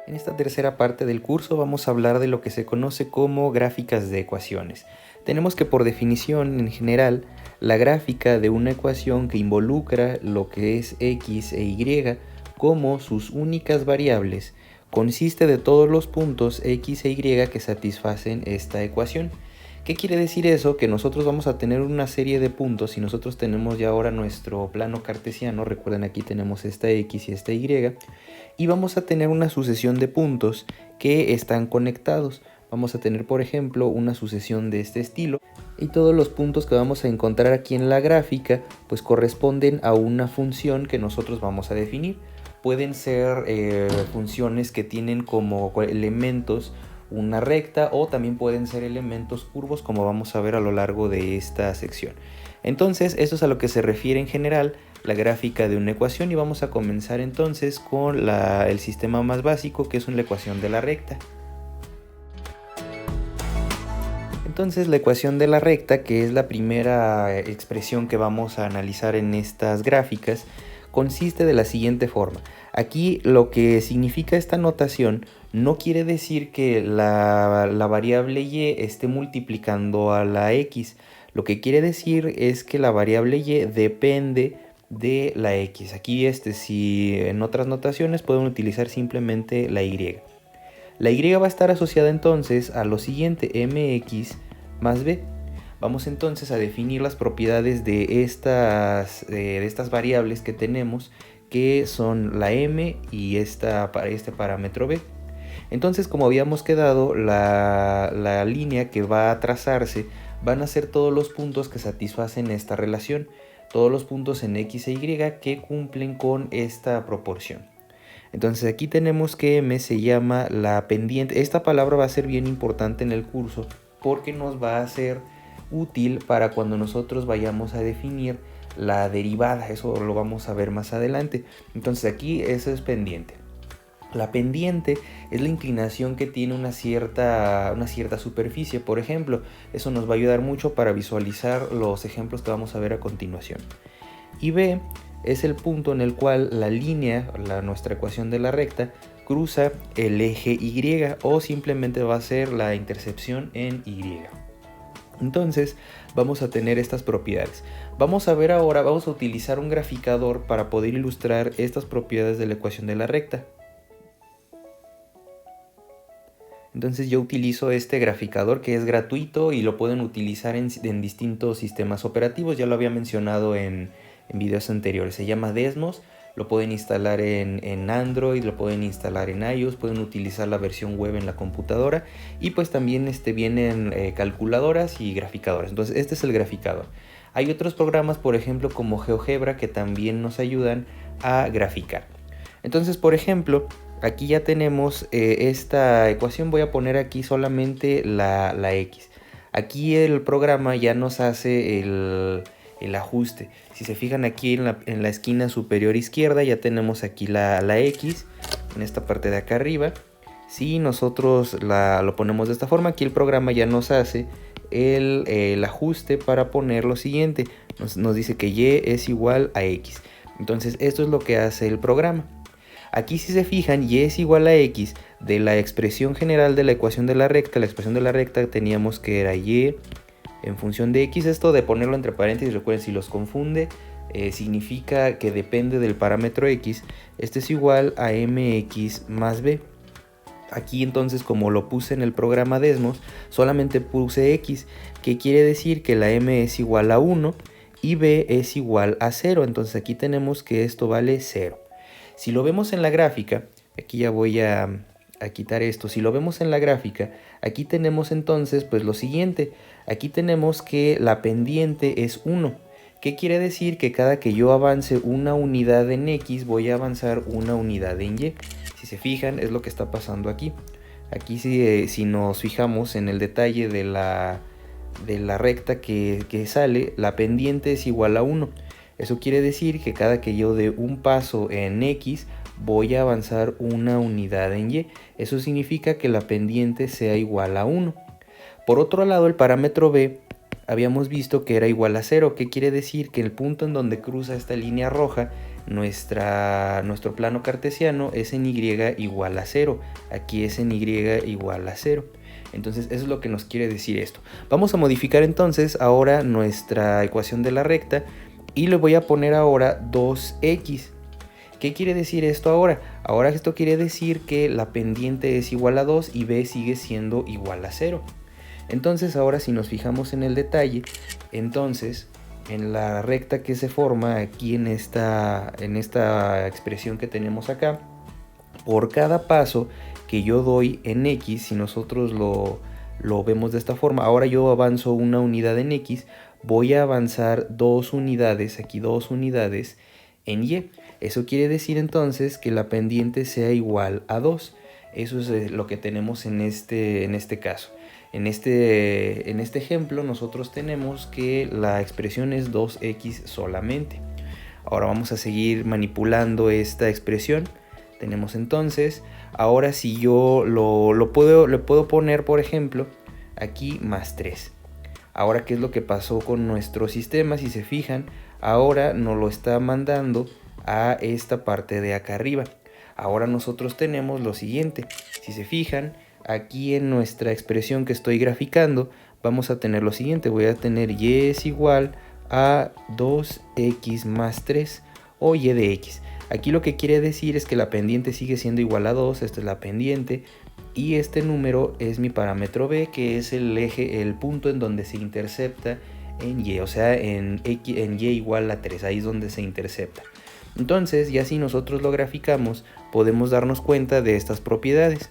En esta tercera parte del curso vamos a hablar de lo que se conoce como gráficas de ecuaciones. Tenemos que por definición en general, la gráfica de una ecuación que involucra lo que es x e y como sus únicas variables consiste de todos los puntos x e y que satisfacen esta ecuación. ¿Qué quiere decir eso? Que nosotros vamos a tener una serie de puntos y nosotros tenemos ya ahora nuestro plano cartesiano. Recuerden, aquí tenemos esta x y esta y vamos a tener una sucesión de puntos que están conectados. Vamos a tener, por ejemplo, una sucesión de este estilo y todos los puntos que vamos a encontrar aquí en la gráfica pues corresponden a una función que nosotros vamos a definir. Pueden ser funciones que tienen como elementos una recta o también pueden ser elementos curvos, como vamos a ver a lo largo de esta sección. Entonces, esto es a lo que se refiere en general la gráfica de una ecuación, y vamos a comenzar entonces con el sistema más básico, que es la ecuación de la recta. Entonces, la ecuación de la recta, que es la primera expresión que vamos a analizar en estas gráficas, consiste de la siguiente forma. Aquí lo que significa esta notación no quiere decir que la variable y esté multiplicando a la x. Lo que quiere decir es que la variable y depende de la x. Aquí si en otras notaciones pueden utilizar simplemente la y. La y va a estar asociada entonces a lo siguiente, mx más b. Vamos entonces a definir las propiedades de estas variables que tenemos, que son la m y este parámetro b. Entonces, como habíamos quedado, la línea que va a trazarse van a ser todos los puntos que satisfacen esta relación, todos los puntos en x e y que cumplen con esta proporción. Entonces aquí tenemos que m se llama la pendiente. Esta palabra va a ser bien importante en el curso porque nos va a ser útil para cuando nosotros vayamos a definir la derivada. Eso lo vamos a ver más adelante. Entonces aquí eso es pendiente. La pendiente es la inclinación que tiene una cierta superficie, por ejemplo. Eso nos va a ayudar mucho para visualizar los ejemplos que vamos a ver a continuación. Y b es el punto en el cual la línea, nuestra ecuación de la recta, cruza el eje y, o simplemente va a ser la intercepción en y. Entonces vamos a tener estas propiedades. Vamos a ver ahora, vamos a utilizar un graficador para poder ilustrar estas propiedades de la ecuación de la recta. Entonces yo utilizo este graficador, que es gratuito y lo pueden utilizar en distintos sistemas operativos. Ya lo había mencionado en videos anteriores. Se llama Desmos. Lo pueden instalar en Android, lo pueden instalar en iOS, pueden utilizar la versión web en la computadora, y pues también vienen calculadoras y graficadoras. Entonces este es el graficador. Hay otros programas, por ejemplo, como GeoGebra, que también nos ayudan a graficar. Entonces, por ejemplo, aquí ya tenemos esta ecuación. Voy a poner aquí solamente la x. Aquí el programa ya nos hace el ajuste. Si se fijan aquí en la esquina superior izquierda, ya tenemos aquí la x en esta parte de acá arriba. Si nosotros lo ponemos de esta forma, aquí el programa ya nos hace el ajuste para poner lo siguiente. Nos dice que y es igual a x. Entonces esto es lo que hace el programa. Aquí, si se fijan, y es igual a x de la expresión general de la ecuación de la recta. La expresión de la recta teníamos que era y en función de x. Esto de ponerlo entre paréntesis, recuerden, si los confunde, significa que depende del parámetro x. Este es igual a mx más b. Aquí entonces, como lo puse en el programa Desmos, solamente puse x, que quiere decir que la m es igual a 1 y b es igual a 0. Entonces aquí tenemos que esto vale 0. Si lo vemos en la gráfica, aquí ya voy a quitar esto. Si lo vemos en la gráfica, aquí tenemos entonces pues lo siguiente. Aquí tenemos que la pendiente es 1. ¿Qué quiere decir? Que cada que yo avance una unidad en x, voy a avanzar una unidad en y. Si se fijan, es lo que está pasando aquí. Aquí si nos fijamos en el detalle de la recta que sale, la pendiente es igual a 1. Eso quiere decir que cada que yo dé un paso en x, voy a avanzar una unidad en y. Eso significa que la pendiente sea igual a 1. Por otro lado, el parámetro b habíamos visto que era igual a 0. ¿Qué quiere decir? Que el punto en donde cruza esta línea roja nuestro plano cartesiano es en y igual a 0. Aquí es en y igual a 0. Entonces eso es lo que nos quiere decir esto. Vamos a modificar entonces ahora nuestra ecuación de la recta y le voy a poner ahora 2x. ¿Qué quiere decir esto ahora? Ahora esto quiere decir que la pendiente es igual a 2 y b sigue siendo igual a 0. Entonces ahora si nos fijamos en el detalle, entonces en la recta que se forma aquí en esta expresión que tenemos acá, por cada paso que yo doy en x, si nosotros lo vemos de esta forma, ahora yo avanzo una unidad en x, voy a avanzar 2 unidades, aquí 2 unidades en y. Eso quiere decir entonces que la pendiente sea igual a 2. Eso es lo que tenemos en este caso. En este ejemplo nosotros tenemos que la expresión es 2x solamente. Ahora vamos a seguir manipulando esta expresión. Tenemos entonces, ahora si yo le puedo poner, por ejemplo, aquí más 3. Ahora, ¿qué es lo que pasó con nuestro sistema? Si se fijan, ahora nos lo está mandando a esta parte de acá arriba. Ahora nosotros tenemos lo siguiente. Si se fijan, aquí en nuestra expresión que estoy graficando, vamos a tener lo siguiente. Voy a tener y es igual a 2x más 3 o y de x. Aquí lo que quiere decir es que la pendiente sigue siendo igual a 2, esta es la pendiente, y este número es mi parámetro b, que es el eje, el punto en donde se intercepta en y, o sea, en y igual a 3, ahí es donde se intercepta. Entonces, ya si nosotros lo graficamos, podemos darnos cuenta de estas propiedades.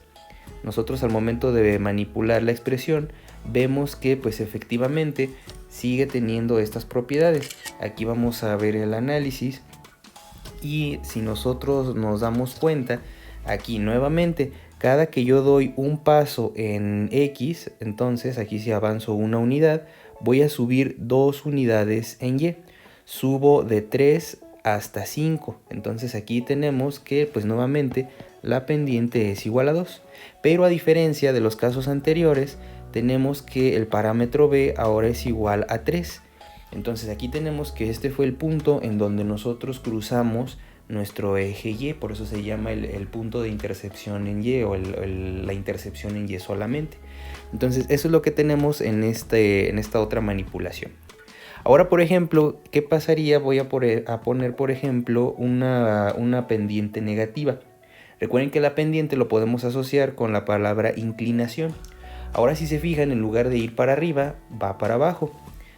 Nosotros al momento de manipular la expresión, vemos que pues efectivamente sigue teniendo estas propiedades. Aquí vamos a ver el análisis. Y si nosotros nos damos cuenta, aquí nuevamente, cada que yo doy un paso en x, entonces aquí si avanzo una unidad, voy a subir 2 unidades en y. Subo de 3 hasta 5. Entonces aquí tenemos que pues nuevamente la pendiente es igual a 2. Pero a diferencia de los casos anteriores, tenemos que el parámetro b ahora es igual a 3. Entonces aquí tenemos que este fue el punto en donde nosotros cruzamos nuestro eje y, por eso se llama el punto de intercepción en y o la intercepción en y solamente. Entonces eso es lo que tenemos en esta otra manipulación. Ahora, por ejemplo, ¿qué pasaría? Voy a poner, por ejemplo, una pendiente negativa. Recuerden que la pendiente lo podemos asociar con la palabra inclinación. Ahora si se fijan, en lugar de ir para arriba, va para abajo.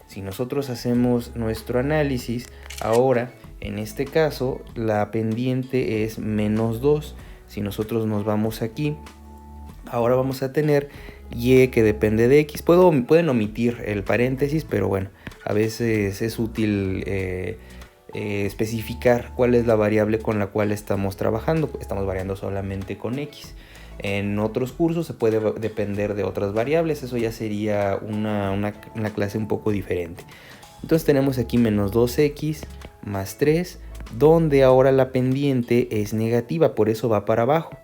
Si nosotros hacemos nuestro análisis, ahora en este caso la pendiente es menos 2. Si nosotros nos vamos aquí, ahora vamos a tener y que depende de x. Pueden omitir el paréntesis, pero bueno, a veces es útil especificar cuál es la variable con la cual estamos trabajando. Estamos variando solamente con x. En otros cursos se puede depender de otras variables, eso ya sería una clase un poco diferente. Entonces tenemos aquí menos 2x más 3, donde ahora la pendiente es negativa, por eso va para abajo.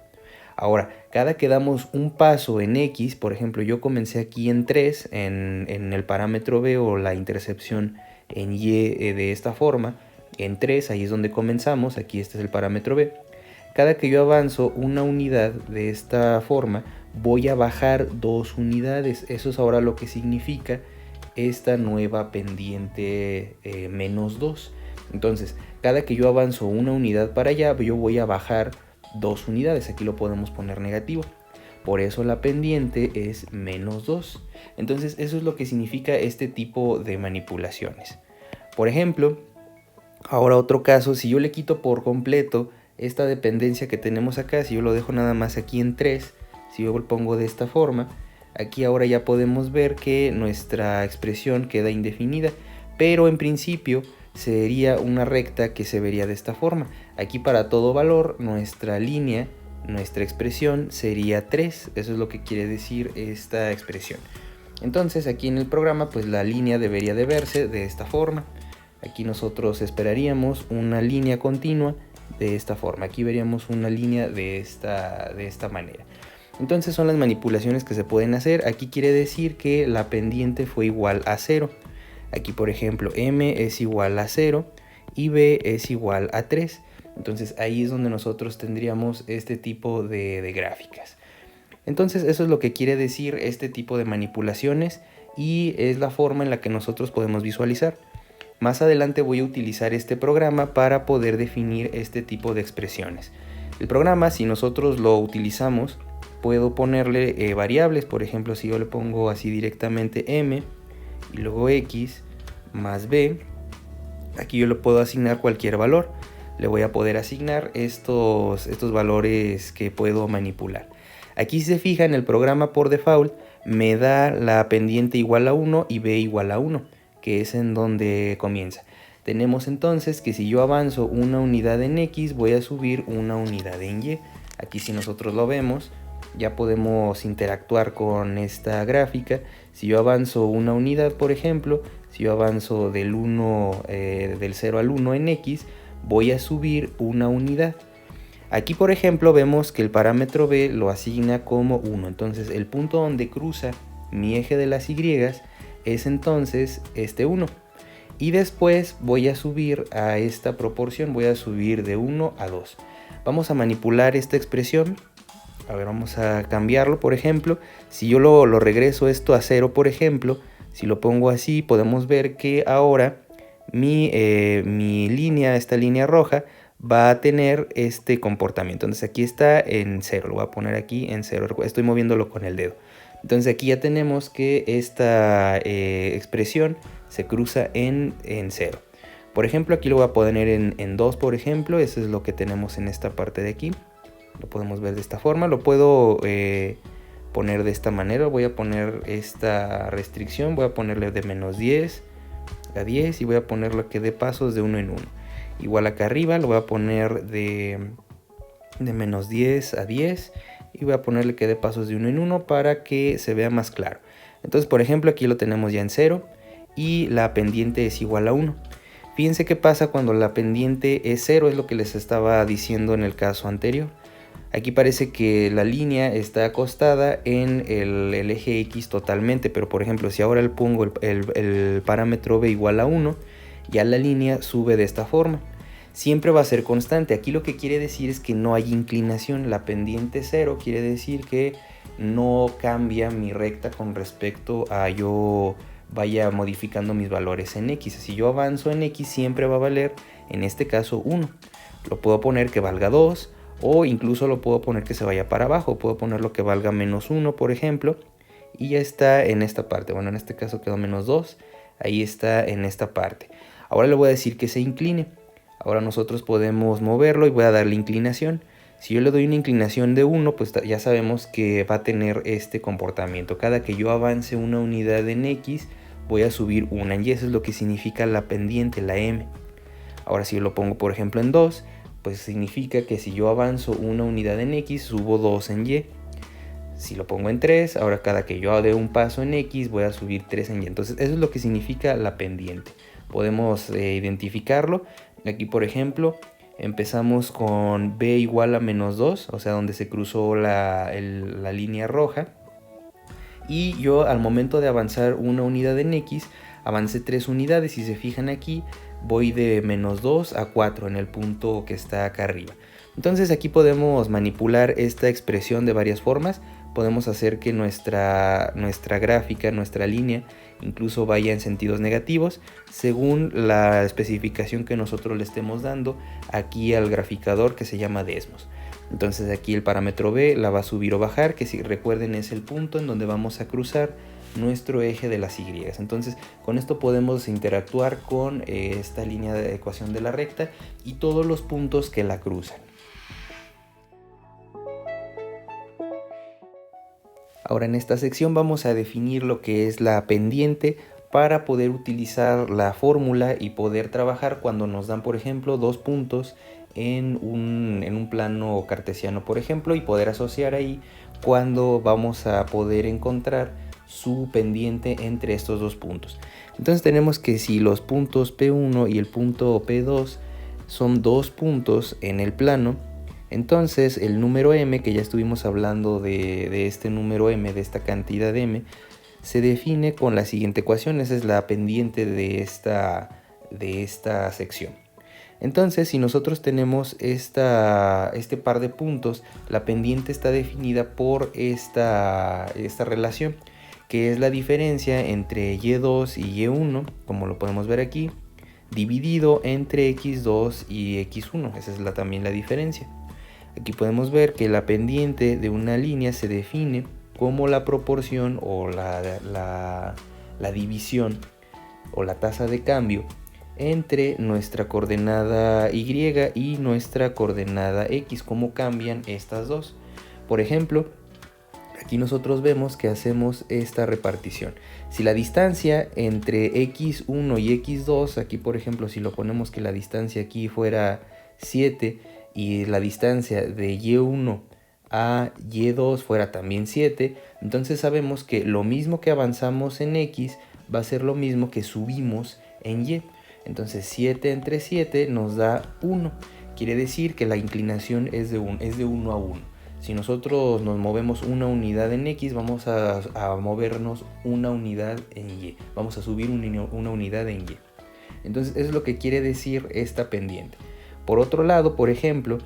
Ahora, cada que damos un paso en x, por ejemplo, yo comencé aquí en 3, en el parámetro b o la intercepción en y de esta forma, en 3, ahí es donde comenzamos, aquí este es el parámetro b. Cada que yo avanzo una unidad de esta forma, voy a bajar 2 unidades. Eso es ahora lo que significa esta nueva pendiente menos 2. Entonces, cada que yo avanzo una unidad para allá, yo voy a bajar 2 unidades. Aquí lo podemos poner negativo. Por eso la pendiente es menos 2. Entonces, eso es lo que significa este tipo de manipulaciones. Por ejemplo, ahora otro caso, si yo le quito por completo esta dependencia que tenemos acá, si yo lo dejo nada más aquí en 3, si yo lo pongo de esta forma, aquí ahora ya podemos ver que nuestra expresión queda indefinida, pero en principio sería una recta que se vería de esta forma. Aquí para todo valor, nuestra línea, nuestra expresión sería 3, eso es lo que quiere decir esta expresión. Entonces aquí en el programa pues la línea debería de verse de esta forma. Aquí nosotros esperaríamos una línea continua de esta forma. Aquí veríamos una línea de esta manera. Entonces son las manipulaciones que se pueden hacer. Aquí quiere decir que la pendiente fue igual a 0. Aquí por ejemplo m es igual a 0 y b es igual a 3. Entonces ahí es donde nosotros tendríamos este tipo de gráficas. Entonces eso es lo que quiere decir este tipo de manipulaciones y es la forma en la que nosotros podemos visualizar. Más adelante voy a utilizar este programa para poder definir este tipo de expresiones. El programa, si nosotros lo utilizamos, puedo ponerle variables. Por ejemplo, si yo le pongo así directamente m y luego x más b, aquí yo le puedo asignar cualquier valor. Le voy a poder asignar estos valores que puedo manipular. Aquí, si se fijan, el programa por default me da la pendiente igual a 1 y b igual a 1, que es en donde comienza. Tenemos entonces que si yo avanzo una unidad en x, voy a subir una unidad en y. Aquí, si nosotros lo vemos, ya podemos interactuar con esta gráfica. Si yo avanzo una unidad, por ejemplo, si yo avanzo del 0 al 1 en x, voy a subir una unidad. Aquí, por ejemplo, vemos que el parámetro b lo asigna como 1. Entonces el punto donde cruza mi eje de las y es entonces este 1. Y después voy a subir a esta proporción, voy a subir de 1 a 2. Vamos a manipular esta expresión. A ver, vamos a cambiarlo. Por ejemplo, si yo lo regreso esto a 0, por ejemplo, si lo pongo así, podemos ver que ahora mi línea, esta línea roja, va a tener este comportamiento. Entonces aquí está en 0, lo voy a poner aquí en 0, estoy moviéndolo con el dedo. Entonces aquí ya tenemos que esta expresión se cruza en 0. Por ejemplo, aquí lo voy a poner en 2, por ejemplo. Eso es lo que tenemos en esta parte de aquí. Lo podemos ver de esta forma. Lo puedo poner de esta manera. Voy a poner esta restricción. Voy a ponerle de menos 10 a 10 y voy a ponerlo que dé pasos de 1 en 1. Igual acá arriba lo voy a poner de menos 10 a 10 y voy a ponerle que dé pasos de 1 en 1 para que se vea más claro. Entonces, por ejemplo, aquí lo tenemos ya en 0 y la pendiente es igual a 1. Fíjense qué pasa cuando la pendiente es 0, es lo que les estaba diciendo en el caso anterior. Aquí parece que la línea está acostada en el eje X totalmente, pero por ejemplo, si ahora le pongo el parámetro b igual a 1, ya la línea sube de esta forma. Siempre va a ser constante. Aquí lo que quiere decir es que no hay inclinación. La pendiente 0 quiere decir que no cambia mi recta con respecto a yo vaya modificando mis valores en X. Si yo avanzo en X, siempre va a valer, en este caso, 1. Lo puedo poner que valga 2 o incluso lo puedo poner que se vaya para abajo. Puedo ponerlo que valga menos 1, por ejemplo, y ya está en esta parte. Bueno, en este caso quedó menos 2. Ahí está en esta parte. Ahora le voy a decir que se incline. Ahora nosotros podemos moverlo y voy a darle inclinación. Si yo le doy una inclinación de 1, pues ya sabemos que va a tener este comportamiento. Cada que yo avance una unidad en X, voy a subir una en Y. Eso es lo que significa la pendiente, la M. Ahora si yo lo pongo, por ejemplo, en 2, pues significa que si yo avanzo una unidad en X, subo 2 en Y. Si lo pongo en 3, ahora cada que yo dé un paso en X, voy a subir 3 en Y. Entonces eso es lo que significa la pendiente. Podemos identificarlo. Aquí, por ejemplo, empezamos con b igual a menos 2, o sea, donde se cruzó la línea roja. Y yo al momento de avanzar una unidad en X, avancé 3 unidades. Si se fijan aquí, voy de menos 2 a 4 en el punto que está acá arriba. Entonces aquí podemos manipular esta expresión de varias formas. Podemos hacer que nuestra gráfica, nuestra línea, incluso vaya en sentidos negativos según la especificación que nosotros le estemos dando aquí al graficador que se llama Desmos. Entonces aquí el parámetro b la va a subir o bajar, que si recuerden es el punto en donde vamos a cruzar nuestro eje de las y. Entonces con esto podemos interactuar con esta línea de ecuación de la recta y todos los puntos que la cruzan. Ahora en esta sección vamos a definir lo que es la pendiente para poder utilizar la fórmula y poder trabajar cuando nos dan, por ejemplo, dos puntos en un plano cartesiano, por ejemplo, y poder asociar ahí cuando vamos a poder encontrar su pendiente entre estos dos puntos. Entonces tenemos que si los puntos P1 y el punto P2 son dos puntos en el plano, entonces el número m, que ya estuvimos hablando de este número m, de esta cantidad m, se define con la siguiente ecuación. Esa es la pendiente de esta sección. Entonces, si nosotros tenemos este par de puntos, la pendiente está definida por esta relación, que es la diferencia entre y2 y y1, como lo podemos ver aquí, dividido entre x2 y x1. Esa es también la diferencia. Aquí podemos ver que la pendiente de una línea se define como la proporción o la división o la tasa de cambio entre nuestra coordenada y y nuestra coordenada x, cómo cambian estas dos. Por ejemplo, aquí nosotros vemos que hacemos esta repartición. Si la distancia entre x1 y x2, aquí por ejemplo si lo ponemos que la distancia aquí fuera 7 y la distancia de y1 a y2 fuera también 7, entonces sabemos que lo mismo que avanzamos en x va a ser lo mismo que subimos en y. Entonces 7 entre 7 nos da 1. Quiere decir que la inclinación es de 1 a 1. Si nosotros nos movemos una unidad en x, vamos a movernos una unidad en y. Vamos a subir una unidad en y. Entonces es lo que quiere decir esta pendiente. Por otro lado, por ejemplo,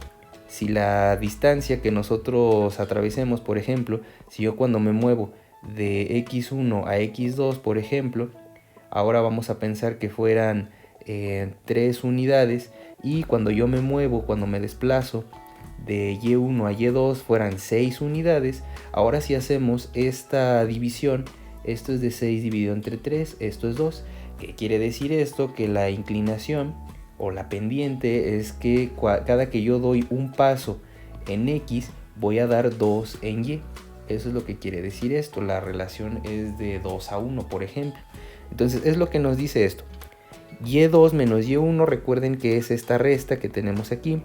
si la distancia que nosotros atravesemos, por ejemplo, si yo cuando me muevo de x1 a x2, por ejemplo, ahora vamos a pensar que fueran 3 unidades, y cuando yo me muevo, cuando me desplazo de y1 a y2 fueran 6 unidades, ahora si hacemos esta división, esto es de 6 dividido entre 3, esto es 2. ¿Qué quiere decir esto? Que la inclinación o la pendiente es que cada que yo doy un paso en x, voy a dar 2 en y. Eso es lo que quiere decir esto. La relación es de 2 a 1, por ejemplo. Entonces es lo que nos dice esto. y2 menos y1, recuerden que es esta resta que tenemos aquí,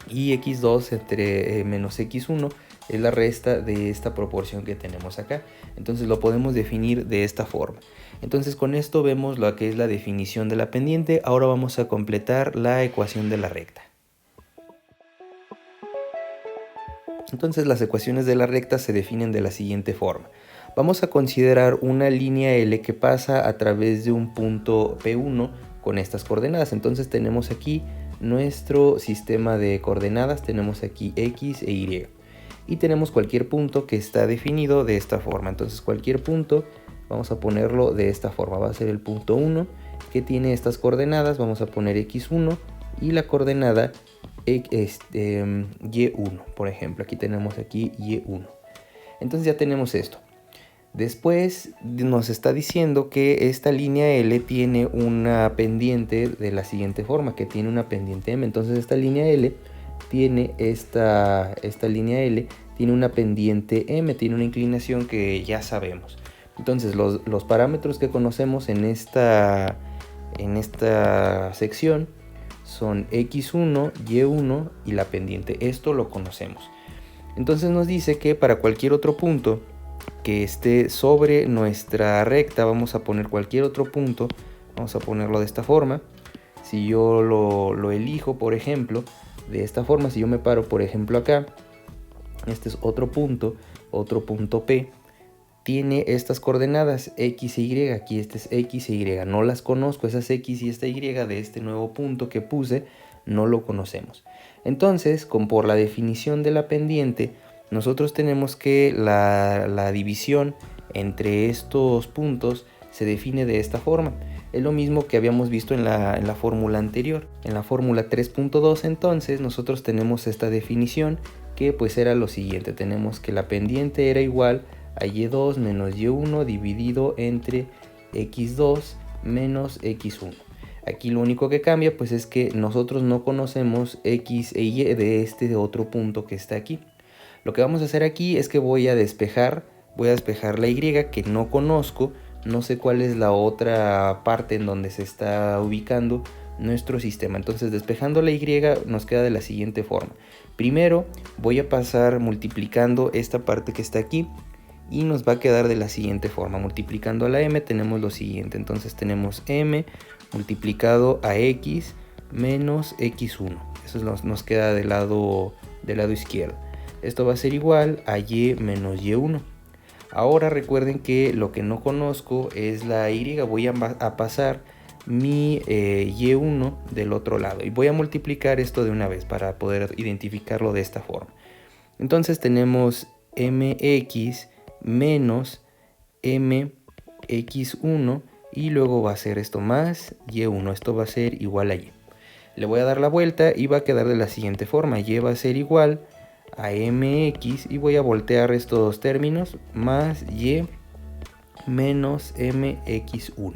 y x2 entre menos x1 es la resta de esta proporción que tenemos acá. Entonces lo podemos definir de esta forma. Entonces con esto vemos lo que es la definición de la pendiente. Ahora vamos a completar la ecuación de la recta. Entonces las ecuaciones de la recta se definen de la siguiente forma. Vamos a considerar una línea L que pasa a través de un punto P1 con estas coordenadas. Entonces tenemos aquí nuestro sistema de coordenadas, tenemos aquí X e Y. Y tenemos cualquier punto que está definido de esta forma. Entonces cualquier punto vamos a ponerlo de esta forma. Va a ser el punto 1 que tiene estas coordenadas. Vamos a poner X1 y la coordenada Y1, por ejemplo. Aquí tenemos aquí Y1. Entonces ya tenemos esto. Después nos está diciendo que esta línea L tiene una pendiente de la siguiente forma, que tiene una pendiente M. Entonces esta línea L tiene esta línea L tiene una pendiente M, tiene una inclinación que ya sabemos. Entonces los parámetros que conocemos en esta sección son X1, Y1 y la pendiente. Esto lo conocemos. Entonces nos dice que para cualquier otro punto que esté sobre nuestra recta, vamos a poner cualquier otro punto, vamos a ponerlo de esta forma. Si yo lo elijo, por ejemplo, de esta forma, si yo me paro, por ejemplo, acá, este es otro punto P, tiene estas coordenadas X e Y, aquí este es X e Y, no las conozco, esas X y esta Y de este nuevo punto que puse, no lo conocemos. Entonces, por la definición de la pendiente, nosotros tenemos que la división entre estos puntos se define de esta forma. Es lo mismo que habíamos visto en la fórmula anterior. En la fórmula 3.2 entonces nosotros tenemos esta definición que pues era lo siguiente. Tenemos que la pendiente era igual a y2 menos y1 dividido entre x2 menos x1. Aquí lo único que cambia pues es que nosotros no conocemos x e y de este otro punto que está aquí. Lo que vamos a hacer aquí es que voy a despejar la y que no conozco, no sé cuál es la otra parte en donde se está ubicando nuestro sistema. Entonces despejando la y nos queda de la siguiente forma. Primero voy a pasar multiplicando esta parte que está aquí y nos va a quedar de la siguiente forma. Multiplicando a la m tenemos lo siguiente. Entonces tenemos m multiplicado a x menos x1. Eso nos queda del lado izquierdo. Esto va a ser igual a y menos y1. Ahora recuerden que lo que no conozco es la y. Voy a pasar mi y1 del otro lado. Y voy a multiplicar esto de una vez para poder identificarlo de esta forma. Entonces tenemos mx menos mx1 y luego va a ser esto más y1. Esto va a ser igual a y. Le voy a dar la vuelta y va a quedar de la siguiente forma. Y va a ser igual a mx y voy a voltear estos dos términos más y menos mx1.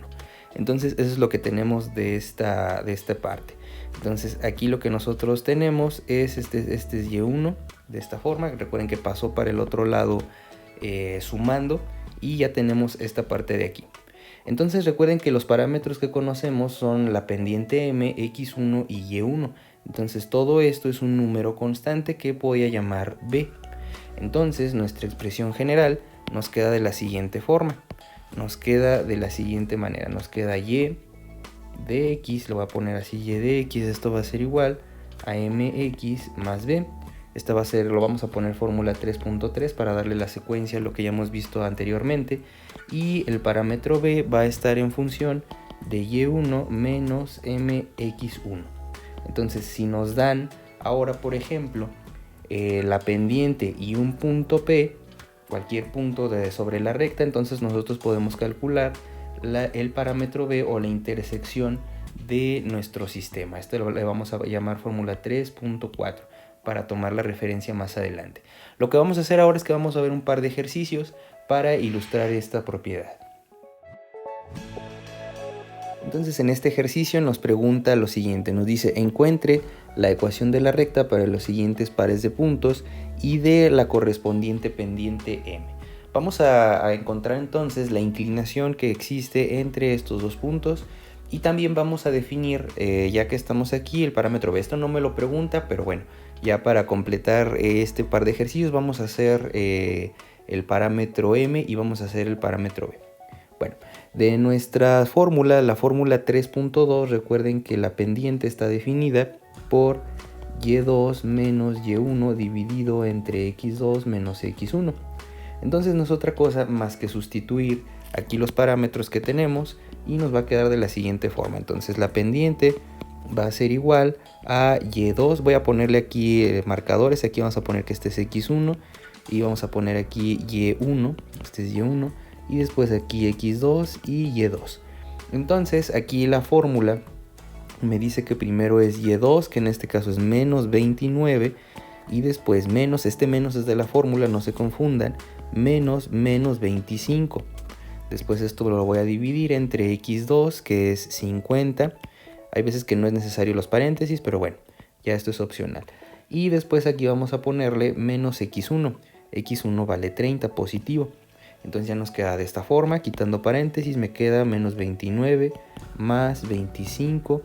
Entonces eso es lo que tenemos de esta parte. Entonces aquí lo que nosotros tenemos es este es y1 de esta forma. Recuerden que pasó para el otro lado sumando y ya tenemos esta parte de aquí. Entonces recuerden que los parámetros que conocemos son la pendiente m, x1 y y1. Entonces todo esto es un número constante que voy a llamar b. Entonces nuestra expresión general nos queda de la siguiente forma. Nos queda de la siguiente manera. Nos queda y de x, lo voy a poner así, y de x, esto va a ser igual a mx más b. Esta va a ser, lo vamos a poner fórmula 3.3 para darle la secuencia a lo que ya hemos visto anteriormente. Y el parámetro b va a estar en función de y1 menos mx1. Entonces si nos dan ahora, por ejemplo, la pendiente y un punto p, cualquier punto sobre la recta, entonces nosotros podemos calcular el parámetro b o la intersección de nuestro sistema. Este le vamos a llamar fórmula 3.4 para tomar la referencia más adelante. Lo que vamos a hacer ahora es que vamos a ver un par de ejercicios para ilustrar esta propiedad. Entonces en este ejercicio nos pregunta lo siguiente, nos dice encuentre la ecuación de la recta para los siguientes pares de puntos y de la correspondiente pendiente m. Vamos a encontrar entonces la inclinación que existe entre estos dos puntos y también vamos a definir, ya que estamos aquí, el parámetro b. Esto no me lo pregunta, pero bueno, ya para completar este par de ejercicios vamos a hacer el parámetro m y vamos a hacer el parámetro b. Bueno, de nuestra fórmula, la fórmula 3.2, recuerden que la pendiente está definida por y2 menos y1 dividido entre x2 menos x1. Entonces no es otra cosa más que sustituir aquí los parámetros que tenemos y nos va a quedar de la siguiente forma. Entonces la pendiente va a ser igual a y2. Voy a ponerle aquí marcadores. Aquí vamos a poner que este es x1 y vamos a poner aquí y1. Este es y1 y después aquí x2 y y2. Entonces aquí la fórmula me dice que primero es y2, que en este caso es menos 29, y después menos, este menos es de la fórmula, no se confundan, menos 25. Después esto lo voy a dividir entre x2, que es 50. Hay veces que no es necesario los paréntesis, pero bueno, ya esto es opcional. Y después aquí vamos a ponerle menos x1. x1 vale 30, positivo. Entonces ya nos queda de esta forma, quitando paréntesis, me queda menos 29 más 25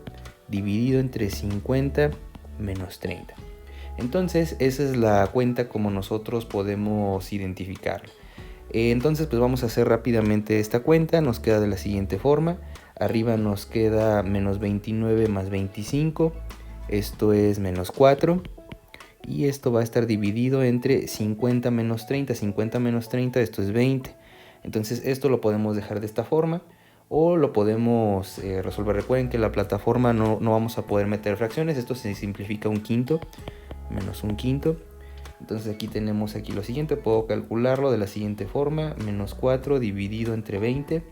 dividido entre 50 menos 30. Entonces esa es la cuenta como nosotros podemos identificarla. Entonces pues vamos a hacer rápidamente esta cuenta. Nos queda de la siguiente forma. Arriba nos queda menos 29 más 25. Esto es menos 4. Y esto va a estar dividido entre 50 menos 30. 50 menos 30, esto es 20. Entonces esto lo podemos dejar de esta forma. O lo podemos resolver. Recuerden que en la plataforma no vamos a poder meter fracciones. Esto se simplifica un quinto. Menos un quinto. Entonces aquí tenemos aquí lo siguiente. Puedo calcularlo de la siguiente forma. Menos 4 dividido entre 20.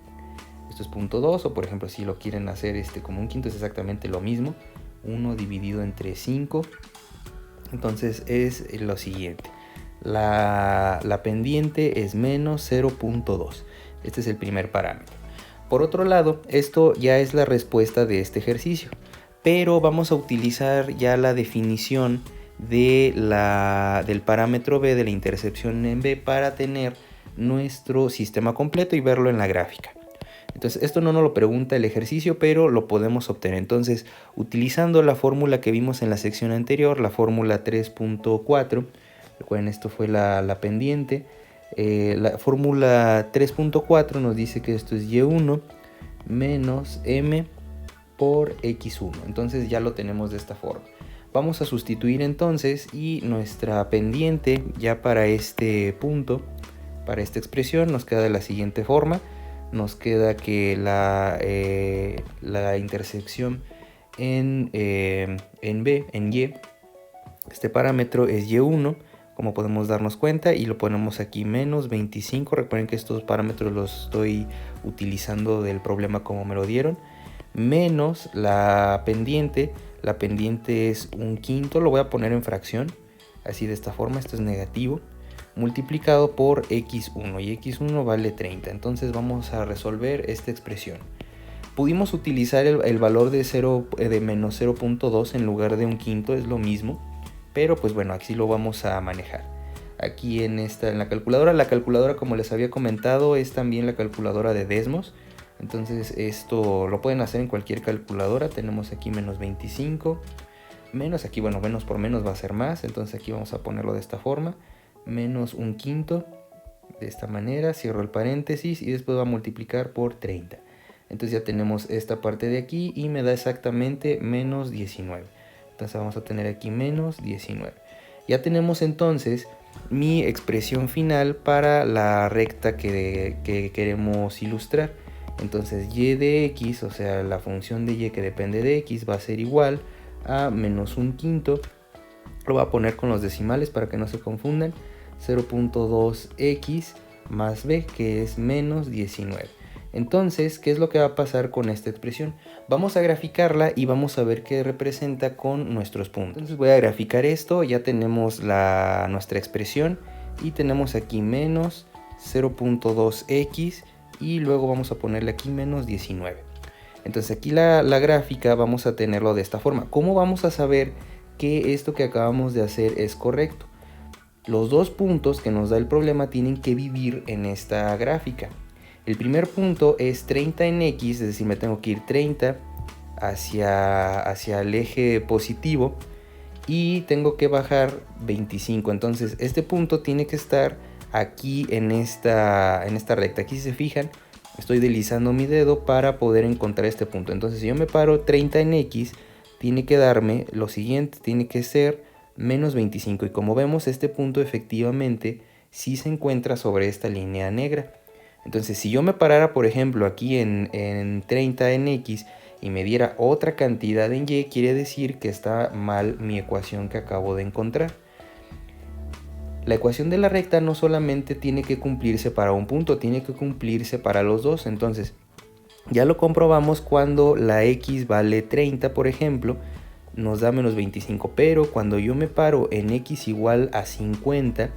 Esto es 0.2. O por ejemplo si lo quieren hacer como un quinto es exactamente lo mismo. 1 dividido entre 5. Entonces es lo siguiente. La pendiente es menos 0.2. Este es el primer parámetro. Por otro lado, esto ya es la respuesta de este ejercicio. Pero vamos a utilizar ya la definición del parámetro b, de la intercepción en b, para tener nuestro sistema completo y verlo en la gráfica. Entonces esto no nos lo pregunta el ejercicio, pero lo podemos obtener. Entonces utilizando la fórmula que vimos en la sección anterior, la fórmula 3.4, recuerden esto fue la pendiente, la fórmula 3.4 nos dice que esto es y1 menos m por x1. Entonces ya lo tenemos de esta forma. Vamos a sustituir entonces y nuestra pendiente ya para este punto, para esta expresión, nos queda de la siguiente forma. nos queda que la intersección en Y, este parámetro es Y1, como podemos darnos cuenta, y lo ponemos aquí menos 25. Recuerden que estos parámetros los estoy utilizando del problema como me lo dieron, menos la pendiente es 1/5, lo voy a poner en fracción, así de esta forma, esto es negativo, multiplicado por x1, y x1 vale 30. Entonces vamos a resolver esta expresión. Pudimos utilizar el valor de menos 0.2 en lugar de 1/5, es lo mismo, pero pues bueno, aquí lo vamos a manejar. Aquí en la calculadora, como les había comentado, es también la calculadora de Desmos. Entonces esto lo pueden hacer en cualquier calculadora. Tenemos aquí menos 25, menos aquí, bueno, menos por menos va a ser más, entonces aquí vamos a ponerlo de esta forma, menos 1/5, de esta manera, cierro el paréntesis y después va a multiplicar por 30. Entonces ya tenemos esta parte de aquí y me da exactamente menos 19. Entonces vamos a tener aquí menos 19. Ya tenemos entonces mi expresión final para la recta que queremos ilustrar. Entonces y de x, o sea la función de y que depende de x, va a ser igual a menos 1/5. Lo voy a poner con los decimales para que no se confundan. 0.2x más b, que es menos 19. Entonces, ¿qué es lo que va a pasar con esta expresión? Vamos a graficarla y vamos a ver qué representa con nuestros puntos. Entonces voy a graficar esto, ya tenemos nuestra expresión y tenemos aquí menos 0.2x y luego vamos a ponerle aquí menos 19. Entonces aquí la gráfica vamos a tenerlo de esta forma. ¿Cómo vamos a saber que esto que acabamos de hacer es correcto? Los dos puntos que nos da el problema tienen que vivir en esta gráfica. El primer punto es 30 en x, es decir, me tengo que ir 30 hacia el eje positivo y tengo que bajar 25. Entonces este punto tiene que estar aquí en esta recta. Aquí si se fijan, estoy deslizando mi dedo para poder encontrar este punto. Entonces si yo me paro 30 en x, tiene que darme lo siguiente, tiene que ser menos 25. Y como vemos, este punto efectivamente sí se encuentra sobre esta línea negra. Entonces si yo me parara, por ejemplo, aquí en 30 en x y me diera otra cantidad en y, quiere decir que está mal mi ecuación que acabo de encontrar. La ecuación de la recta no solamente tiene que cumplirse para un punto, tiene que cumplirse para los dos. Entonces ya lo comprobamos cuando la x vale 30, por ejemplo, nos da menos 25. Pero cuando yo me paro en x igual a 50,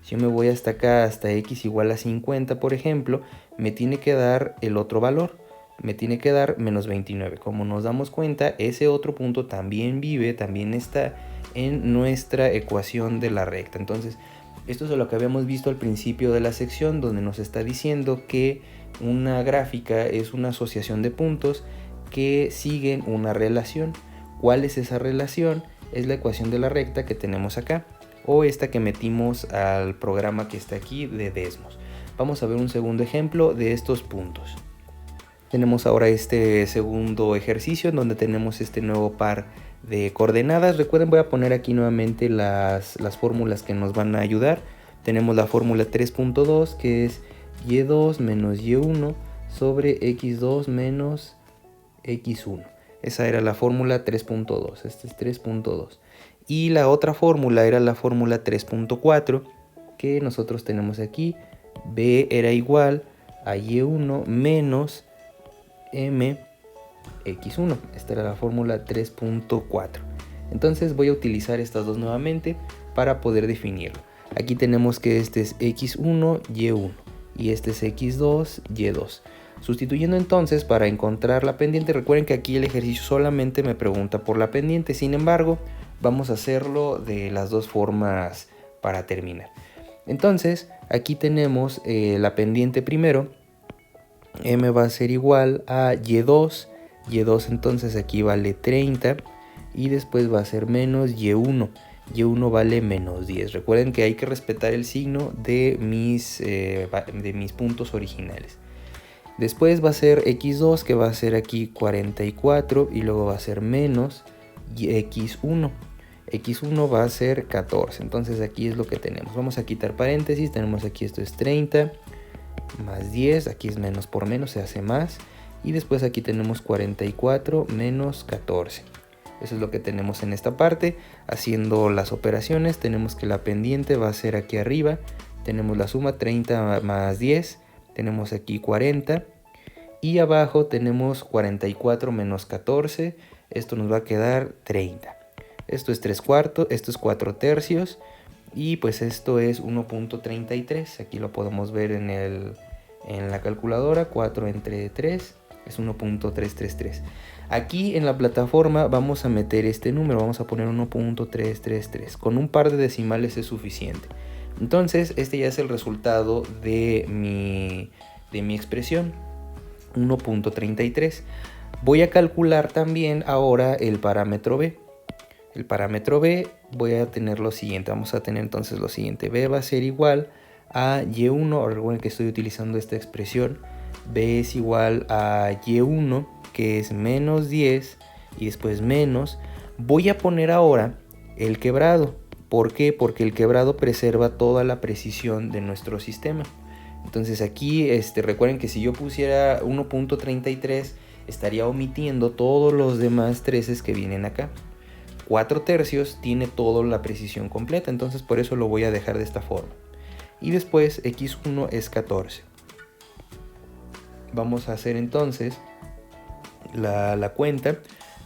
si yo me voy hasta acá, hasta x igual a 50, por ejemplo, me tiene que dar el otro valor. Me tiene que dar menos 29. Como nos damos cuenta, ese otro punto también también está en nuestra ecuación de la recta. Entonces, esto es lo que habíamos visto al principio de la sección, donde nos está diciendo que una gráfica es una asociación de puntos que siguen una relación. ¿Cuál es esa relación? Es la ecuación de la recta que tenemos acá, o esta que metimos al programa que está aquí de Desmos. Vamos a ver un segundo ejemplo de estos puntos. Tenemos ahora este segundo ejercicio en donde tenemos este nuevo par de coordenadas. Recuerden, voy a poner aquí nuevamente las fórmulas que nos van a ayudar. Tenemos la fórmula 3.2, que es y2 menos y1 sobre x2 menos x1. Esa era la fórmula 3.2, este es 3.2. Y la otra fórmula era la fórmula 3.4, que nosotros tenemos aquí. B era igual a y1 menos mx1. Esta era la fórmula 3.4. Entonces voy a utilizar estas dos nuevamente para poder definirlo. Aquí tenemos que este es x1, y1 y este es x2, y2. Sustituyendo entonces para encontrar la pendiente, recuerden que aquí el ejercicio solamente me pregunta por la pendiente, sin embargo vamos a hacerlo de las dos formas para terminar. Entonces aquí tenemos la pendiente primero. M va a ser igual a y2, y2 entonces aquí vale 30 y después va a ser menos y1, y1 vale menos 10. Recuerden que hay que respetar el signo de mis puntos originales. Después va a ser x2, que va a ser aquí 44 y luego va a ser menos x1. x1 va a ser 14, entonces aquí es lo que tenemos. Vamos a quitar paréntesis, tenemos aquí esto es 30 más 10, aquí es menos por menos, se hace más. Y después aquí tenemos 44 menos 14. Eso es lo que tenemos en esta parte. Haciendo las operaciones, tenemos que la pendiente va a ser aquí arriba. Tenemos la suma 30 más 10. Tenemos aquí 40. Y abajo tenemos 44 menos 14. Esto nos va a quedar 30. Esto es 3 cuartos, esto es 4 tercios. Y pues esto es 1.33. Aquí lo podemos ver en la calculadora. 4 entre 3 es 1.333. Aquí en la plataforma vamos a meter este número. Vamos a poner 1.333. Con un par de decimales es suficiente. Entonces este ya es el resultado de mi expresión. 1.33. Voy a calcular también ahora el parámetro b. El parámetro b voy a tener lo siguiente. Vamos a tener entonces lo siguiente. B va a ser igual a y1. Recuerden que estoy utilizando esta expresión. B es igual a y1, que es menos 10 y después menos. Voy a poner ahora el quebrado. ¿Por qué? Porque el quebrado preserva toda la precisión de nuestro sistema. Entonces aquí recuerden que si yo pusiera 1.33 estaría omitiendo todos los demás treces que vienen acá. 4 tercios tiene toda la precisión completa, entonces por eso lo voy a dejar de esta forma. Y después x1 es 14. Vamos a hacer entonces la cuenta.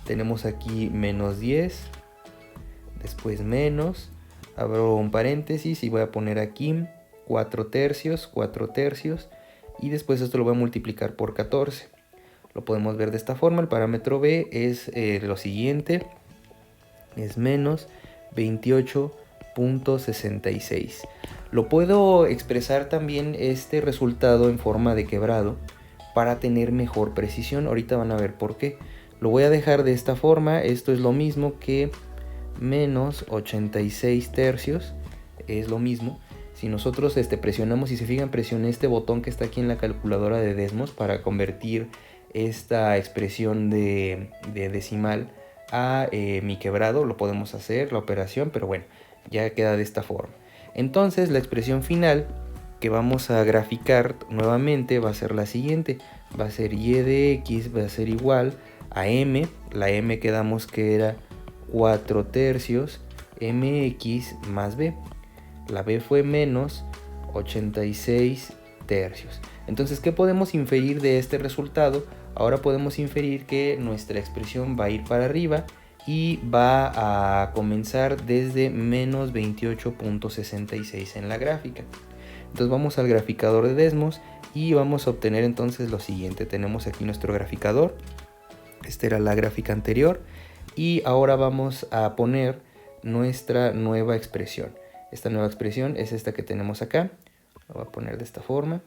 Tenemos aquí menos 10, después menos, abro un paréntesis y voy a poner aquí 4 tercios, y después esto lo voy a multiplicar por 14. Lo podemos ver de esta forma. El parámetro b es lo siguiente, es menos 28.66. Lo puedo expresar también este resultado en forma de quebrado para tener mejor precisión. Ahorita van a ver por qué. Lo voy a dejar de esta forma. Esto es lo mismo que menos 86 tercios. Es lo mismo. Si nosotros presionamos, si se fijan, presioné este botón que está aquí en la calculadora de Desmos para convertir esta expresión de decimal a mi quebrado. Lo podemos hacer, la operación, pero bueno, ya queda de esta forma. Entonces la expresión final que vamos a graficar nuevamente va a ser la siguiente. Va a ser y de x va a ser igual a m. La m quedamos que era 4 tercios mx más b. La b fue menos 86 tercios. Entonces, ¿qué podemos inferir de este resultado? Ahora podemos inferir que nuestra expresión va a ir para arriba y va a comenzar desde menos 28.66 en la gráfica. Entonces vamos al graficador de Desmos y vamos a obtener entonces lo siguiente. Tenemos aquí nuestro graficador. Esta era la gráfica anterior. Y ahora vamos a poner nuestra nueva expresión. Esta nueva expresión es esta que tenemos acá. Lo voy a poner de esta forma,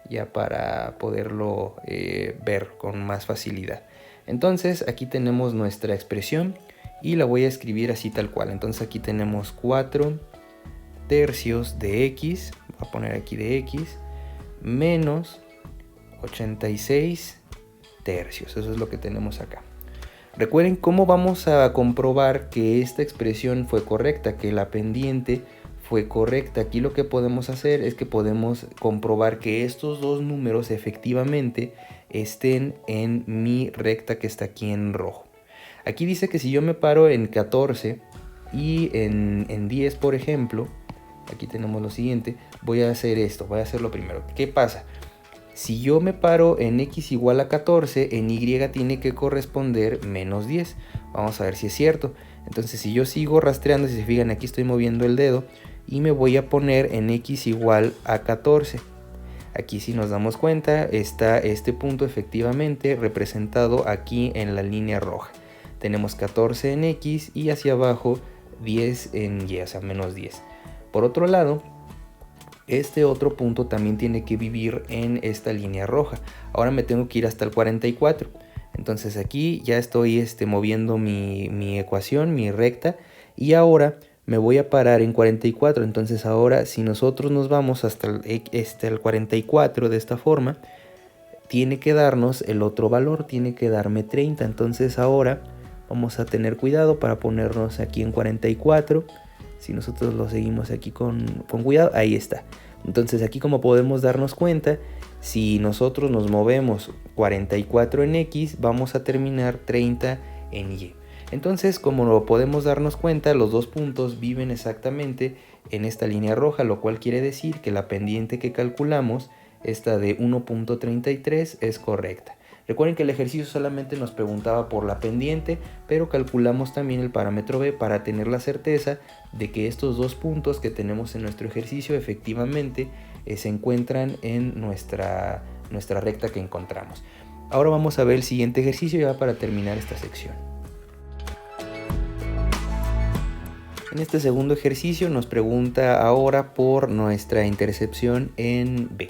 ya para poderlo ver con más facilidad. Entonces aquí tenemos nuestra expresión y la voy a escribir así tal cual. Entonces aquí tenemos 4 tercios de x, voy a poner aquí de x, menos 86 tercios. Eso es lo que tenemos acá. Recuerden cómo vamos a comprobar que esta expresión fue correcta, que la pendiente fue correcta. Aquí lo que podemos hacer es que podemos comprobar que estos dos números efectivamente estén en mi recta que está aquí en rojo. Aquí dice que si yo me paro en 14 y en 10, por ejemplo, aquí tenemos lo siguiente, voy a hacer esto, voy a hacer lo primero. ¿Qué pasa? Si yo me paro en x igual a 14, en y tiene que corresponder menos 10. Vamos a ver si es cierto. Entonces si yo sigo rastreando, si se fijan, aquí estoy moviendo el dedo y me voy a poner en x igual a 14. Aquí, si nos damos cuenta, está este punto efectivamente representado aquí en la línea roja. Tenemos 14 en x y hacia abajo 10 en y, o sea, menos 10. Por otro lado, este otro punto también tiene que vivir en esta línea roja. Ahora me tengo que ir hasta el 44. Entonces aquí ya estoy moviendo mi ecuación, mi recta, y ahora me voy a parar en 44. Entonces ahora, si nosotros nos vamos hasta el 44 de esta forma, tiene que darnos el otro valor, tiene que darme 30. Entonces ahora vamos a tener cuidado para ponernos aquí en 44. Si nosotros lo seguimos aquí con cuidado, ahí está. Entonces aquí, como podemos darnos cuenta, si nosotros nos movemos 44 en X, vamos a terminar 30 en Y. Entonces, como lo podemos darnos cuenta, los dos puntos viven exactamente en esta línea roja, lo cual quiere decir que la pendiente que calculamos, esta de 1.33, es correcta. Recuerden que el ejercicio solamente nos preguntaba por la pendiente, pero calculamos también el parámetro B para tener la certeza de que estos dos puntos que tenemos en nuestro ejercicio efectivamente se encuentran en nuestra recta que encontramos. Ahora vamos a ver el siguiente ejercicio ya para terminar esta sección. En este segundo ejercicio nos pregunta ahora por nuestra intercepción en B.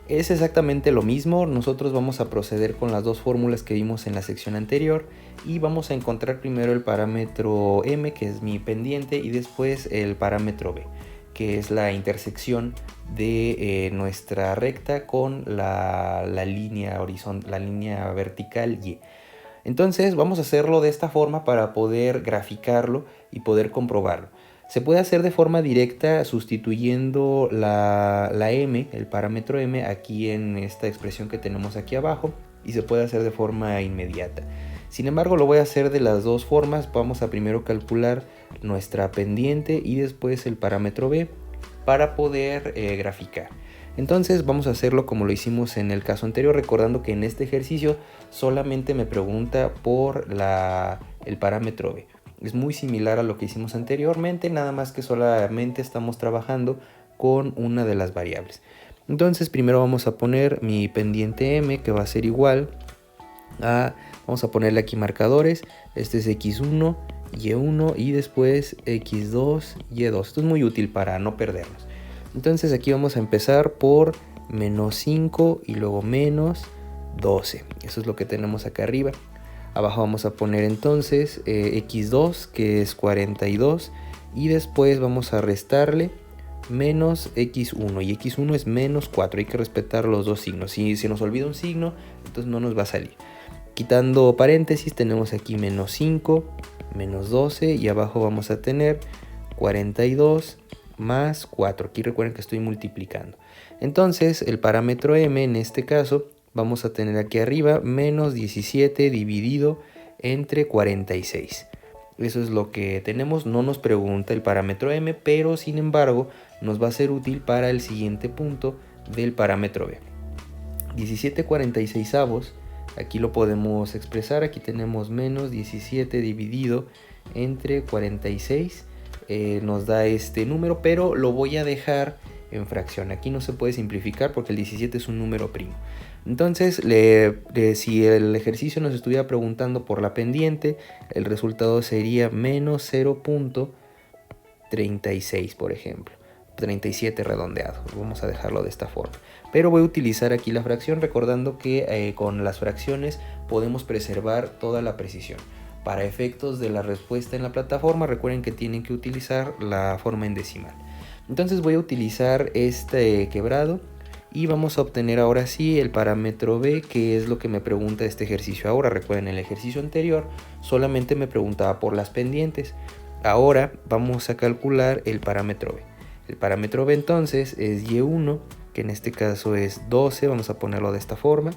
Es exactamente lo mismo, nosotros vamos a proceder con las dos fórmulas que vimos en la sección anterior y vamos a encontrar primero el parámetro M, que es mi pendiente, y después el parámetro B, que es la intersección de nuestra recta con la línea vertical Y. Entonces vamos a hacerlo de esta forma para poder graficarlo y poder comprobarlo. Se puede hacer de forma directa sustituyendo la M, el parámetro M, aquí en esta expresión que tenemos aquí abajo, y se puede hacer de forma inmediata. Sin embargo, lo voy a hacer de las dos formas. Vamos a primero calcular nuestra pendiente y después el parámetro B para poder graficar. Entonces vamos a hacerlo como lo hicimos en el caso anterior, recordando que en este ejercicio solamente me pregunta por el parámetro B. Es muy similar a lo que hicimos anteriormente, nada más que solamente estamos trabajando con una de las variables. Entonces primero vamos a poner mi pendiente M, que va a ser igual a, vamos a ponerle aquí marcadores, este es x1, y1 y después x2, y2. Esto es muy útil para no perdernos. Entonces aquí vamos a empezar por menos 5 y luego menos 12. Eso es lo que tenemos acá arriba. Abajo vamos a poner entonces x2, que es 42, y después vamos a restarle menos x1, y x1 es menos 4. Hay que respetar los dos signos. Si se nos olvida un signo, entonces no nos va a salir. Quitando paréntesis tenemos aquí menos 5, menos 12, y abajo vamos a tener 42 más 4. Aquí recuerden que estoy multiplicando. Entonces el parámetro M en este caso vamos a tener aquí arriba menos 17 dividido entre 46. Eso es lo que tenemos. No nos pregunta el parámetro M, pero sin embargo nos va a ser útil para el siguiente punto del parámetro B. 17/46, aquí lo podemos expresar. Aquí tenemos menos 17 dividido entre 46. Nos da este número, pero lo voy a dejar en fracción. Aquí no se puede simplificar porque el 17 es un número primo. Entonces, si el ejercicio nos estuviera preguntando por la pendiente, el resultado sería menos 0.36, por ejemplo. 37 redondeado. Vamos a dejarlo de esta forma. Pero voy a utilizar aquí la fracción, recordando que con las fracciones podemos preservar toda la precisión. Para efectos de la respuesta en la plataforma, recuerden que tienen que utilizar la forma en decimal. Entonces voy a utilizar este quebrado y vamos a obtener ahora sí el parámetro B, que es lo que me pregunta este ejercicio ahora. Recuerden, el ejercicio anterior solamente me preguntaba por las pendientes. Ahora vamos a calcular el parámetro B. El parámetro B entonces es y1, que en este caso es 12, vamos a ponerlo de esta forma,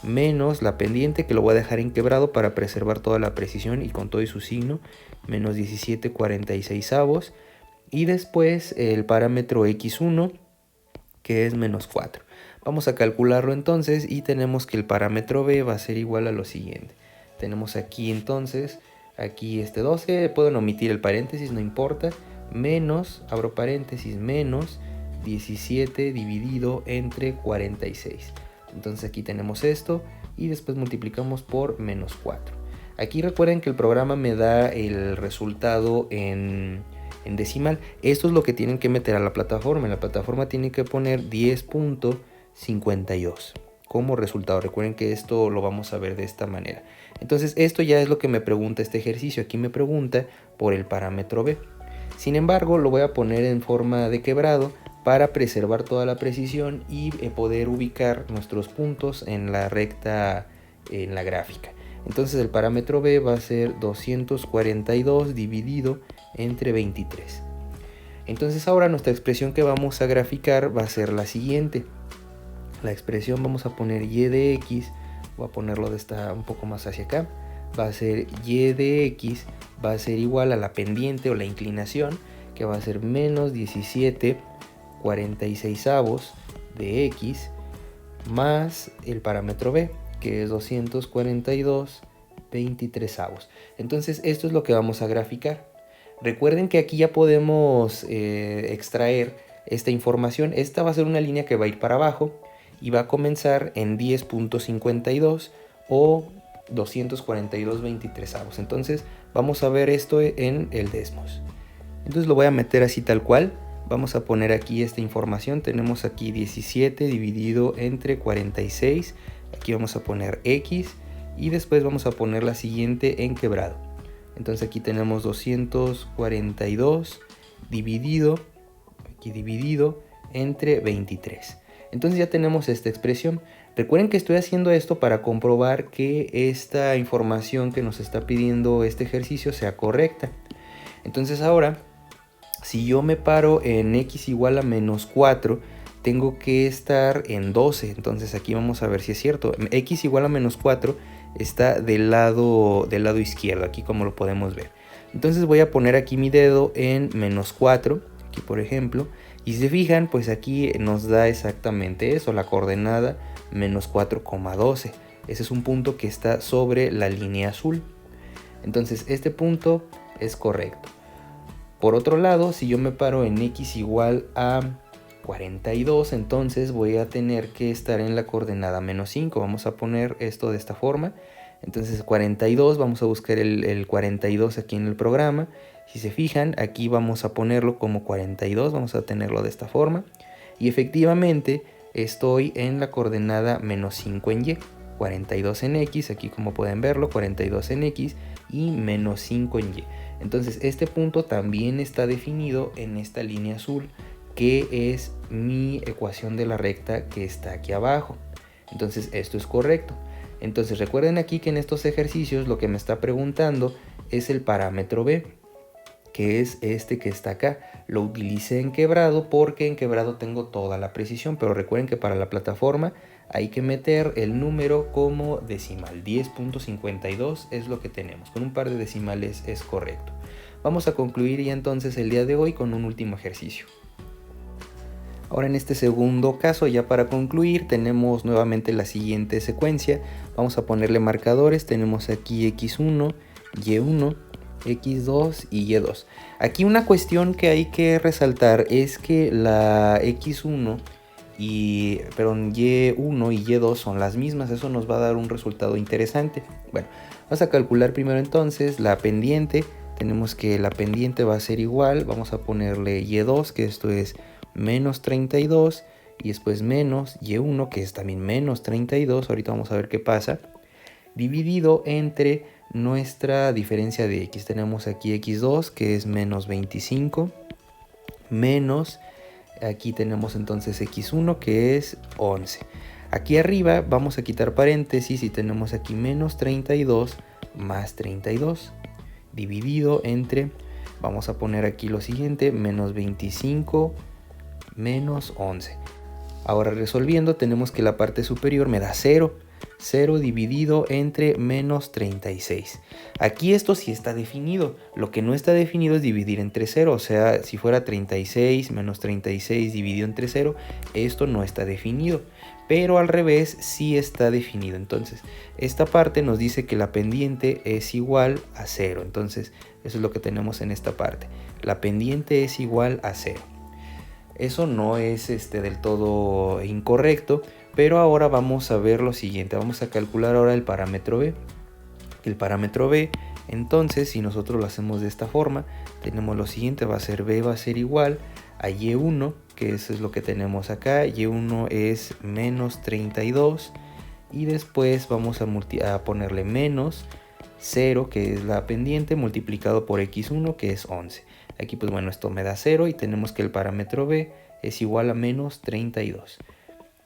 menos la pendiente, que lo voy a dejar en quebrado para preservar toda la precisión y con todo y su signo, menos 17/46, y después el parámetro x1, que es menos 4. Vamos a calcularlo entonces y tenemos que el parámetro B va a ser igual a lo siguiente. Tenemos aquí entonces, aquí este 12, pueden omitir el paréntesis, no importa, menos, abro paréntesis, menos 17 dividido entre 46. Entonces aquí tenemos esto y después multiplicamos por menos 4. Aquí recuerden que el programa me da el resultado en decimal. Esto es lo que tienen que meter a la plataforma. En la plataforma tienen que poner 10.52 como resultado. Recuerden que esto lo vamos a ver de esta manera. Entonces esto ya es lo que me pregunta este ejercicio. Aquí me pregunta por el parámetro B. Sin embargo, lo voy a poner en forma de quebrado para preservar toda la precisión y poder ubicar nuestros puntos en la recta, en la gráfica. Entonces el parámetro B va a ser 242 dividido entre 23. Entonces ahora nuestra expresión que vamos a graficar va a ser la siguiente. La expresión vamos a poner y de x, voy a ponerlo de esta un poco más hacia acá, va a ser y de x va a ser igual a la pendiente o la inclinación, que va a ser menos 17/46 de x más el parámetro b, que es 242/23. Entonces esto es lo que vamos a graficar. Recuerden que aquí ya podemos extraer esta información. Esta va a ser una línea que va a ir para abajo y va a comenzar en 10.52 o 242/23. Entonces vamos a ver esto en el Desmos. Entonces lo voy a meter así tal cual. Vamos a poner aquí esta información. Tenemos aquí 17 dividido entre 46. Aquí vamos a poner x y después vamos a poner la siguiente en quebrado. Entonces aquí tenemos 242 dividido entre 23. Entonces ya tenemos esta expresión. Recuerden que estoy haciendo esto para comprobar que esta información que nos está pidiendo este ejercicio sea correcta. Entonces ahora, si yo me paro en x igual a menos 4, tengo que estar en 12. Entonces aquí vamos a ver si es cierto. X igual a menos 4 está del lado izquierdo, aquí como lo podemos ver. Entonces voy a poner aquí mi dedo en menos 4, aquí por ejemplo. Y si se fijan, pues aquí nos da exactamente eso, la coordenada menos 4,12. Ese es un punto que está sobre la línea azul. Entonces este punto es correcto. Por otro lado, si yo me paro en x igual a 42, entonces voy a tener que estar en la coordenada menos 5. Vamos a poner esto de esta forma. Entonces 42, vamos a buscar el 42 aquí en el programa. Si se fijan, aquí vamos a ponerlo como 42, vamos a tenerlo de esta forma. Y efectivamente estoy en la coordenada menos 5 en y. 42 en x, aquí como pueden verlo, 42 en x y menos 5 en y. Entonces este punto también está definido en esta línea azul, que es mi ecuación de la recta que está aquí abajo. Entonces esto es correcto. Entonces recuerden aquí que en estos ejercicios lo que me está preguntando es el parámetro b, que es este que está acá. Lo utilicé en quebrado porque en quebrado tengo toda la precisión, pero recuerden que para la plataforma hay que meter el número como decimal. 10.52 es lo que tenemos, con un par de decimales es correcto. Vamos a concluir ya entonces el día de hoy con un último ejercicio. Ahora en este segundo caso, ya para concluir, tenemos nuevamente la siguiente secuencia. Vamos a ponerle marcadores. Tenemos aquí x1, y1, x2 y y2. Aquí una cuestión que hay que resaltar es que la x1 y y1 y y2 son las mismas. Eso nos va a dar un resultado interesante. Bueno, vamos a calcular primero entonces la pendiente. Tenemos que la pendiente va a ser igual. Vamos a ponerle y2, que esto es menos 32, y después menos y1, que es también menos 32, ahorita vamos a ver qué pasa, dividido entre nuestra diferencia de x. Tenemos aquí x2, que es menos 25, menos, aquí tenemos entonces x1, que es 11. Aquí arriba vamos a quitar paréntesis y tenemos aquí menos 32 más 32, dividido entre, vamos a poner aquí lo siguiente, menos 25 menos 11. Ahora resolviendo tenemos que la parte superior me da 0. 0 dividido entre menos 36. Aquí esto sí está definido. Lo que no está definido es dividir entre 0. O sea, si fuera 36 menos 36 dividido entre 0, esto no está definido. Pero al revés sí está definido. Entonces, esta parte nos dice que la pendiente es igual a 0. Entonces, eso es lo que tenemos en esta parte. La pendiente es igual a 0. Eso no es del todo incorrecto, pero ahora vamos a ver lo siguiente. Vamos a calcular ahora el parámetro b. El parámetro b, entonces, si nosotros lo hacemos de esta forma, tenemos lo siguiente, va a ser b va a ser igual a y1, que eso es lo que tenemos acá. Y1 es menos 32, y después vamos a ponerle menos 0, que es la pendiente, multiplicado por x1, que es 11. Aquí pues bueno, esto me da 0 y tenemos que el parámetro b es igual a menos 32.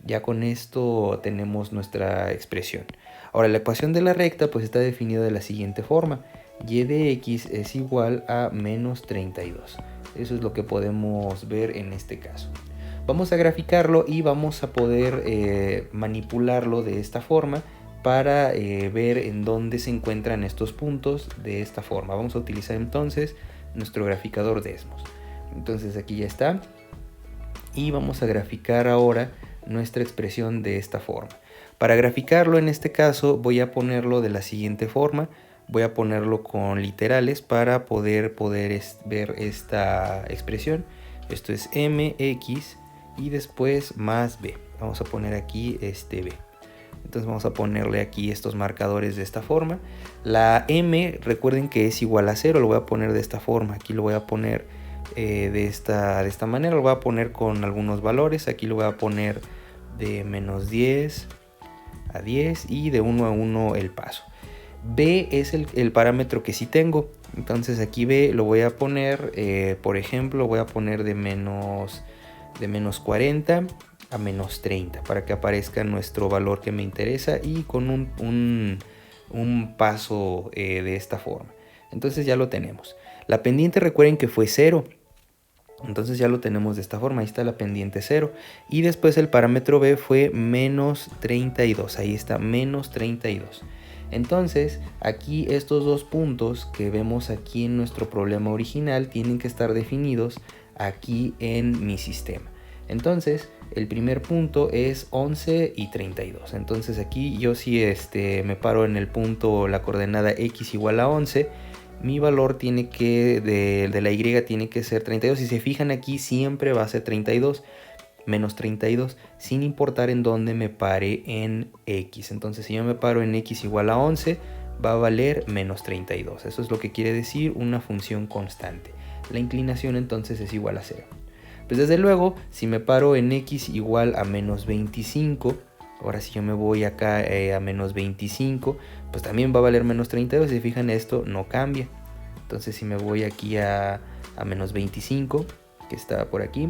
Ya con esto tenemos nuestra expresión. Ahora la ecuación de la recta pues está definida de la siguiente forma. y de x es igual a menos 32. Eso es lo que podemos ver en este caso. Vamos a graficarlo y vamos a poder manipularlo de esta forma para ver en dónde se encuentran estos puntos de esta forma. Vamos a utilizar entonces nuestro graficador Desmos. Entonces aquí ya está. Y vamos a graficar ahora nuestra expresión de esta forma. Para graficarlo en este caso voy a ponerlo de la siguiente forma. Voy a ponerlo con literales para poder ver esta expresión. Esto es mx y después más b. Vamos a poner aquí este b. Entonces vamos a ponerle aquí estos marcadores de esta forma. La m, recuerden que es igual a 0, lo voy a poner de esta forma. Aquí lo voy a poner de esta manera, lo voy a poner con algunos valores. Aquí lo voy a poner de menos 10 a 10 y de 1 a 1 el paso. B es el parámetro que sí tengo. Entonces aquí B lo voy a poner, por ejemplo, voy a poner de menos 40 a menos 30 para que aparezca nuestro valor que me interesa y con un paso de esta forma. Entonces ya lo tenemos. La pendiente, recuerden que fue 0. Entonces ya lo tenemos de esta forma. Ahí está la pendiente 0. Y después el parámetro B fue menos 32. Ahí está, menos 32. Entonces aquí estos dos puntos que vemos aquí en nuestro problema original tienen que estar definidos aquí en mi sistema. Entonces el primer punto es 11 y 32. Entonces aquí yo si me paro en el punto, la coordenada x igual a 11, mi valor tiene que, de la y tiene que ser 32. Si se fijan aquí siempre va a ser 32, menos 32, sin importar en dónde me pare en x. Entonces si yo me paro en x igual a 11, va a valer menos 32. Eso es lo que quiere decir una función constante. La inclinación entonces es igual a 0. Pues desde luego, si me paro en x igual a menos 25, ahora si yo me voy acá a menos 25, pues también va a valer menos 32. Si se fijan, esto no cambia. Entonces si me voy aquí a menos 25, que está por aquí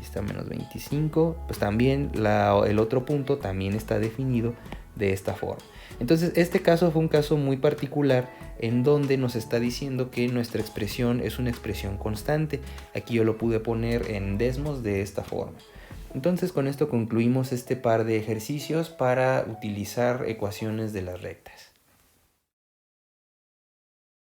está menos 25, pues también el otro punto también está definido de esta forma. Entonces este caso fue un caso muy particular en donde nos está diciendo que nuestra expresión es una expresión constante. Aquí yo lo pude poner en Desmos de esta forma. Entonces con esto concluimos este par de ejercicios para utilizar ecuaciones de las rectas.